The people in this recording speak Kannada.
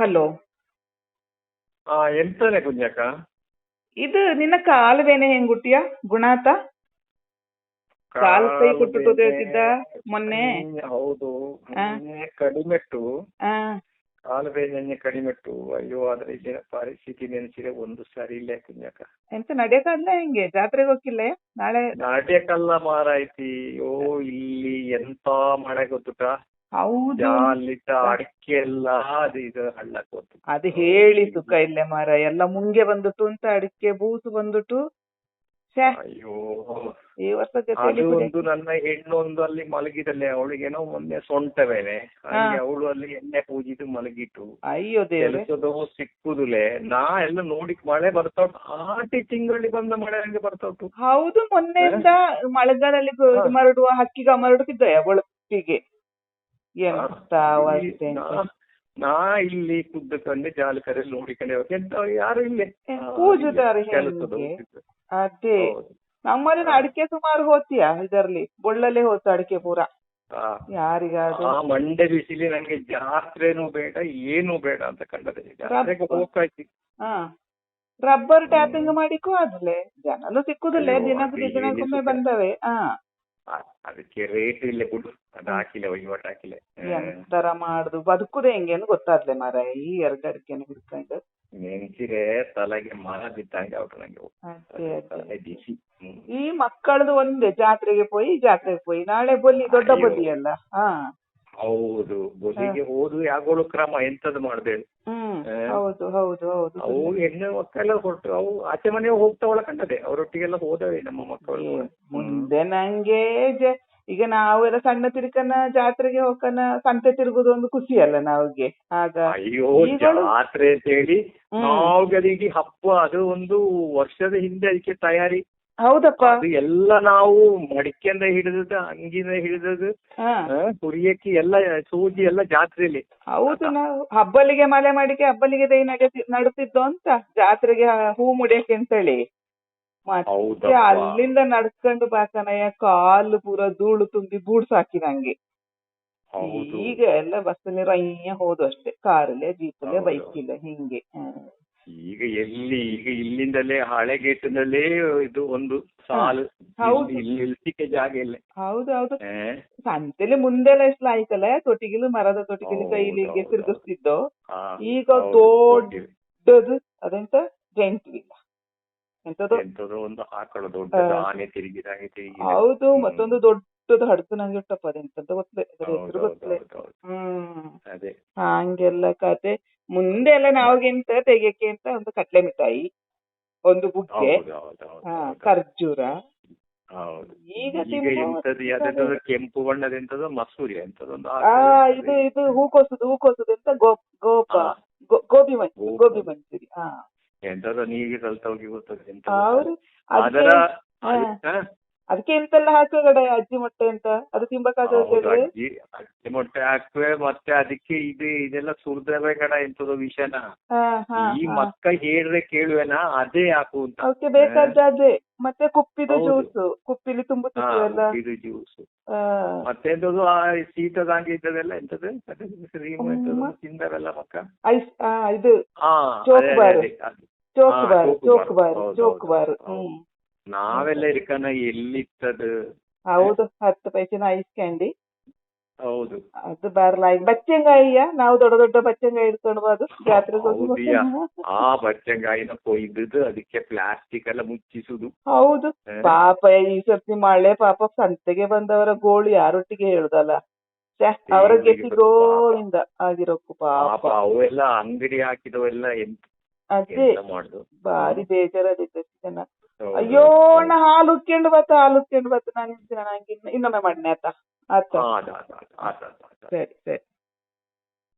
ಹಲೋ. ಎಂತಾನೆ ಕುഞ്ഞಕ್ಕ? ಇದು ನಿನ್ನ ಕಾಲುವೇನೆ ಹೆಂಗುಟ್ಟಿಯ ಗುಣಾತ ಕಾಲ್ ಕೈ ಕೊಟ್ಟು ಹೇಳ್ತಿದ್ದ ಮೊನ್ನೆ. ಹೌದು, ಕಡಿಮೆಟ್ಟು ಕಾಲುವೆ ನೆನ್ನೆ ಕಡಿಮೆಟ್ಟು. ಅಯ್ಯೋ, ಆದ್ರೆ ಇಲ್ಲಿನ ಪರಿಸ್ಥಿತಿ ನೆನೆಸಿದ್ರೆ ಒಂದು ಸರಿ ಇಲ್ಲ ಕುഞ്ഞಕ್ಕ. ಎಂತ ನಡೆಯಕ್ಕಾಗ್ಲ ಹೆಂಗೆ? ಜಾತ್ರೆಗೆ ಹೋಗಿಲ್ಲ ನಾಳೆ? ನಡೆಯಕ್ಕಲ್ಲ ಮಾರಾಯ್ತಿ. ಅಯ್ಯೋ, ಇಲ್ಲಿ ಎಂತ ಮಳೆ ಗೊತ್ತುಟ. ಹೌದು, ಅಲ್ಲಿದ್ದ ಅಡಿಕೆ ಎಲ್ಲ ಅದು ಇದು ಹಳ್ಳಕ್ಕೆ ಹೋತು. ಅದು ಹೇಳಿ ಸುಖ ಇಲ್ಲೇ ಮಾರ, ಎಲ್ಲ ಮುಂಗೆ ಬಂದುಟ್ಟು ಅಂತ ಅಡಿಕೆ ಬೂಸು ಬಂದುಟ್ಟು. ಅಯ್ಯೋ, ಈ ವರ್ಷ ಅದು ಒಂದು ನನ್ನ ಹೆಣ್ಣು ಒಂದು ಅಲ್ಲಿ ಮಲಗಿದಲ್ಲೇ, ಅವಳಿಗೇನೋ ಮೊನ್ನೆ ಸೊಂಟವೇನೆ, ಹಾಗೆ ಅವಳು ಅಲ್ಲಿ ಎಣ್ಣೆ ಪೂಜಿದು ಮಲಗಿಟ್ಟು. ಅಯ್ಯೋ ದೇವ್ರೆ, ಸಿಕ್ಕುದುಲೆ ನಾ ಎಲ್ಲ ನೋಡಿ ಮಳೆ ಬರ್ತಾ ಉಂಟು. ಆಟಿ ತಿಂಗಳಲ್ಲಿ ಬಂದ ಮಳೆ ಹಂಗೆ ಬರ್ತಾ ಉಂಟು. ಹೌದು, ಮೊನ್ನೆಯಿಂದ ಮಳೆಗಾಲಲ್ಲಿ ಮರಡುವ ಹಕ್ಕಿಗ ಮರಡುತ್ತಿದ್ದ ಒಳಗಿಗೆ. ಎಂತ ನಾ ಇಲ್ಲಿ ಕುದ್ದಕಂಡೆ ಜಾಲಕರಲ್ಲಿ ನೋಡಿಕೊಂಡೆ ಎಂತ ಯಾರು ಇಲ್ಲೇ ಪೂಜುದಾರೆ. ಅದೇ ನಮ್ಮಲ್ಲಿ ಅಡಿಕೆ ಸುಮಾರು ಹೋತಿಯಾ ಇದರಲ್ಲಿ ಬೊಳ್ಳಲ್ಲೇ ಹೋತು ಅಡಿಕೆ ಪೂರ. ಯಾರಿಗಾದ್ರು ಮಂಡೆ ಬಿಸಿಲಿ ನಂಗೆ ಜಾತ್ರೆನೂ ಬೇಡ ಏನೂ ಬೇಡ ಅಂತ ಕಂಡದೆ. ಜಾತ್ರೆಗೆ ಹೋಗ್ತಾಯ್ತಿ. ರಬ್ಬರ್ ಟ್ಯಾಪಿಂಗ್ ಮಾಡಿಕೋ ಅದ್ಲೆ ಜನನು ಸಿಕ್ಕುದಿಲ್ಲ. ದಿನಕ್ಕೊಮ್ಮೆ ಬಂದವೆ. ಅದಕ್ಕೆ ರೇಟ್ ಇಲ್ಲ ಬಿಡು, ಅದು ಹಾಕಿಲ್ಲ, ವಹಿವಾಟು ಹಾಕಿಲ್ಲ. ಎಂತರ ಮಾಡುದು, ಬದುಕುದು ಹೆಂಗೆ ಅಂತ ಗೊತ್ತಾದ್ಲೆ ಮಾರ ಈ ಎರಡು ಅಡಿಕೆನ ಹಿಡ್ಕೊಂಡು. ನೆನ್ಸಿರೆ ತಲೆಗೆ ಮರ ಬಿತ್ತಂಗೆ ಅವ್ರು ನಂಗೆ ಬಿಸಿ. ಈ ಮಕ್ಕಳದು ಒಂದೇ ಜಾತ್ರೆಗೆ ಪೋಯಿ ನಾಳೆ ಬೊಲಿ ದೊಡ್ಡ ಬೊಲಿ ಅಲ್ಲ. ಹೌದು, ಬೊಲಿಗೆ ಹೋದು ಯಾಗೋಳು ಕ್ರಮ ಎಂತದ್ದು ಮಾಡ್ದೆ. ಹೌದು ಹೌದು ಹೌದು. ಅವು ಹೆಣ್ಣು ಮಕ್ಕಳೆಲ್ಲ ಹೊರಟು ಅವು ಆಚೆ ಮನೆ ಹೋಗ್ತಾವಳ ಕಂಡದೆ, ಅವರೊಟ್ಟಿಗೆಲ್ಲ ಹೋದವೆ ನಮ್ಮ ಮಕ್ಕಳು. ಮುಂದೆ ನಂಗೆ ಈಗ ನಾವೆಲ್ಲ ಸಣ್ಣ ತಿರ್ಕನ ಜಾತ್ರೆಗೆ ಹೋಗನ ಸಂತೆ ತಿರುಗುದು ಒಂದು ಖುಷಿ ಅಲ್ಲ ನಾವ್ಗೆ ಆಗ. ಅಯ್ಯೋ, ಜಾತ್ರೆ ಅಂತ ಹೇಳಿ ನಾವ್ಗೆ ಅದಕ್ಕೆ ಹಬ್ಬ, ಅದು ಒಂದು ವರ್ಷದ ಹಿಂದೆ ಅದಕ್ಕೆ ತಯಾರಿ. ಹೌದಪ್ಪ, ಅದು ಎಲ್ಲ ನಾವು ಮಡಿಕೆಯಿಂದ ಹಿಡಿದದ್ದು, ಅಂಗಿನ ಹಿಡಿದದ್ದು, ಹುರಿಯಕ್ಕೆ ಎಲ್ಲ ಸೂಜಿ ಎಲ್ಲ ಜಾತ್ರೆಯಲ್ಲಿ. ಹೌದು, ನಾವು ಹಬ್ಬಲಿಗೆ ಮಲೆ ಮಾಡಿಕೆ ಹಬ್ಬಲಿಗೆ ದೈ ನಡುತ್ತಿದ್ದು ಅಂತ ಜಾತ್ರೆಗೆ ಹೂ ಮುಡಿಯಕ್ಕೆ ಅಂತೇಳಿ. ಮತ್ತೆ ಅಲ್ಲಿಂದ ನಡ್ಕೊಂಡು ಬಾಕನಯ್ಯ ಕಾಲು ಪೂರ ಧೂಳು ತುಂಬಿ ಬೂಡ್ಸ್ ಹಾಕಿ ನಂಗೆ. ಈಗ ಎಲ್ಲ ಬಸ್ಸಲ್ಲಿ ರಯ್ಯ ಹೋದು ಅಷ್ಟೇ, ಕಾರಲ್ಲೇ ಜೀಪಲ್ಲೇ ಬೈಕಿಲ್ಲ ಹಿಂಗೆ. ಈಗ ಎಲ್ಲಿ, ಈಗ ಇಲ್ಲಿಂದಲೇ ಹಳೆ ಗೇಟಿನಲ್ಲೇ ಇದು ಒಂದು ಸಾಲು, ನಿಲ್ಸಿಕೆ ಜಾಗ ಇಲ್ಲ. ಹೌದು ಹೌದು, ಸಂತೆಲಿ ಮುಂದೆಲ್ಲ ಎಷ್ಟು ಆಯ್ತಲ್ಲ, ತೊಟಿಗಿಲು ಮರದ ತೊಟಿಗಿಲು ಕೈಲಿಗೆ ತಿರುಗಿಸ್ತಿದ್ದು. ಈಗ ದೊಡ್ಡದು ಅದೆಂತ ಜೈಂಟ್ ವೀಲ್ ಎಂತದೋ ಒಂದು ಹಾಕಳು ದೊಡ್ಡದು ಆನೆ ತಿರುಗಿದಾಗೆ ತಿರುಗಿ. ಹೌದು, ಮತ್ತೊಂದು ದೊಡ್ಡದು ಹಡ್ತು ನಂಗೆ ಇಟ್ಟಪ್ಪ, ಅದೆಂತ ಗೊತ್ತೇ, ಅದ್ರ ಹೆಸರು ಗೊತ್ತೇ. ಅದೇ ಹಂಗೆಲ್ಲ ಕತೆ. ಮುಂದೆ ಎಲ್ಲ ನಾವ್ಗೆಂತ ತೆಗಿಯಕ್ಕೆ ಅಂತ ಒಂದು ಕಟ್ಲೆ ಮಿಠಾಯಿ, ಒಂದು ಬುಗ್ಗೆ, ಖರ್ಜೂರ. ಈಗ ಕೆಂಪು ಬಣ್ಣದ ಎಂತದೋ ಮಸೂರಿ ಎಂತದೊಂದು ಇದು ಹೂಕೋಸುದು ಎಂತ ಗೋಬಿ ಮಂಚೂರಿ. ಎಂತದ ನೀರಿಗೆ ಕಲ್ತವ್ರಿಗೆ ಗೊತ್ತದೆ. ಅದಕ್ಕೆ ಎಂತೆಲ್ಲ ಹಾಕುವ ಅಜ್ಜಿ ಮೊಟ್ಟೆ ಅಂತ, ಅದು ತಿಂಬಕ್ಕಾಗ್ತದೆ. ಅಜ್ಜಿ ಮೊಟ್ಟೆ ಹಾಕುವೆ, ಮತ್ತೆ ಅದಕ್ಕೆ ಇದೆಲ್ಲ ಸುರಿದವೆ ಕಡ ಎಂತದೋ ವಿಷನ. ಈ ಮಕ್ಕ ಹೇಳ್ರೆ ಕೇಳುವೆನಾ, ಅದೇ ಹಾಕು ಅಂತ. ಅವಕ್ಕೆ ಬೇಕಾದ ಅದೇ. ಮತ್ತೆ ಕುಪ್ಪಿದು ಜ್ಯೂಸ್, ಕುಪ್ಪಿಲಿ ತುಂಬುತ್ತಿಲ್ಲ ಜ್ಯೂಸ್. ಮತ್ತೆ ಎಂತದು ಶೀತದಾಂಗೆ ಇದ್ದದೆಲ್ಲ ಎಂತದ್ದು ತಿಂದವೆಲ್ಲ ಮಕ್ಕ. ಐಸ್ ಇದು ಚೋಕ್ಬಾರ್. ನಾವೆಲ್ಲ ಇರ್ಕನ ಎಲ್ಲಿತ್ತದು. ಹೌದು, 10 ಪೈಸೆನ ಐಸ್ ಕ್ಯಾಂಡಿ. ಹೌದು, ಅದು ಬರಲಾಯಿ. ಬಚ್ಚಂಗಾಯಿಯ ನಾವು ದೊಡ್ಡ ದೊಡ್ಡ ಬಚ್ಚಂಗಾಯಿ ಇಟ್ಕೊಂಡು ಅದು ಜಾತ್ರೆ. ಆ ಬಚ್ಚಂಗಾಯಿನ ಕೊಯ್ದು ಅದಕ್ಕೆ ಪ್ಲಾಸ್ಟಿಕ್ ಎಲ್ಲ ಮುಚ್ಚಿಸುದು. ಹೌದು ಪಾಪ, ಈ ಸರ್ತಿ ಮಳೆ ಪಾಪ ಸಂತೆಗೆ ಬಂದವರ ಗೋಳು ಯಾರೊಟ್ಟಿಗೆ ಹೇಳುದಲ್ಲ, ಅವರ ಗೆಟ್ಟಿಗೋಯಿಂದ ಆಗಿರೋಕು ಪಾಪ. ಅವೆಲ್ಲ ಅಂಗಡಿ ಹಾಕಿದವೆಲ್ಲ ಅದೇ ಬಾರಿ ಬೇಜಾರದಿತ್ತು ಜನ. ಅಯ್ಯೋ, ನಾ ಹಾಲು ಉಕ್ಕೊಂಡು ಬತ್ತ ನಾನು ನಂಗೆ ಇನ್ನೊಮ್ಮೆ ಮಾಡಿನೆ ಆತ. ಸರಿ ಸರಿ.